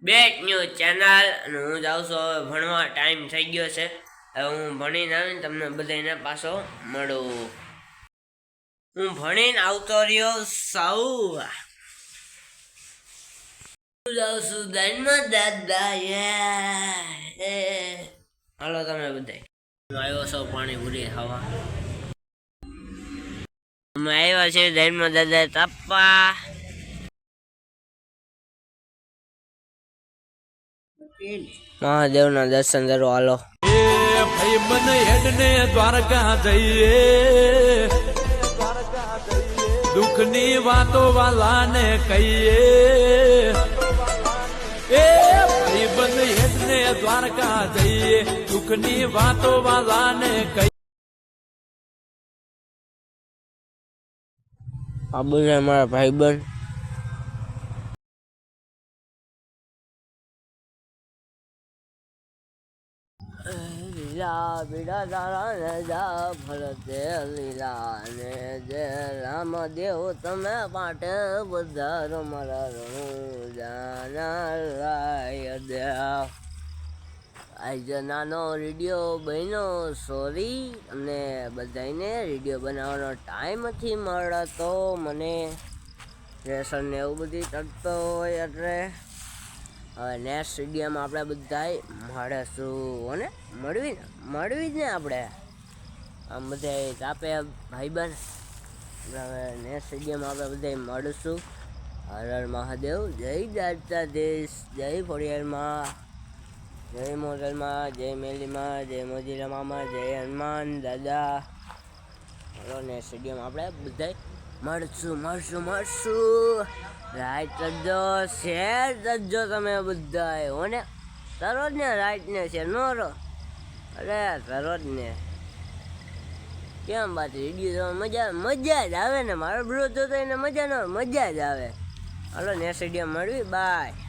Back news channel અને હું જાઉં છું હવે ભણવા. ટાઈમ થઈ ગયો છે. હવે હું ભણીને આવીને તમને બધાને પાછો મળું. હું ભણીને આવતો રહ્યો સૌ જાઉં છું દાનમાં દાદા. હાલો તમે બધા. હું આવ્યો છું પાણીપુરી ખાવા. અમે આવ્યા છે દાનમાં દાદા તાપા. મહાદેવના દર્શન કરો હાલો. ભાઈ બન હેડને દ્વારકા જઈએ, દુઃખની વાતો વાલાને કહીએ. એ ભાઈ બન હેડને દ્વારકા જઈએ, દુઃખની વાતો વાલાને કહીએ. આ બધા મારા ભાઈબંધ. લીલા બીડા તારા ને જા ફરતે લીલા ને જે રામદેવ તમે પાટે વધારો મારા રણું જાના લાય દેવ. આજે નાનો રેડિયો બન્યો, સોરી. અને બધાને રેડિયો બનાવવાનો ટાઈમ નથી મળતો મને. રેશન ને એવું બધી ચડતો હોય એટલે હવે નેક્સ્ટ વિડીયોમાં આપણે બધા મળીશું. અને મળવી જ ને આપણે આમ બધા તાપે ભાઈબંધ. હવે નેક્સ્ટ વિડીયોમાં આપણે બધા મળીશું. હર હર મહાદેવ. જય દ્વારકાધીશ, જય ખોડિયારમાં, જય મોગલમાં, જય મેલીમાં, જય મોજીલા મામા, જય હનુમાન દાદા. હલો નેક્સ્ટ વિડીયોમાં આપણે બધા મળશું. રાઈટ કરજો, શેર કરજો તમે બધા. હો ને કરો જ ને રાઈટ ને શેર નો રહો. અરે કરો જ ને. કેમ વાત વિડીયો મજા જ આવે ને. મારો બ્રો જોતો એને મજા ન આવે, મજા જ આવે. હાલો નેક્સ્ટ વિડીયો મળવી. બાય.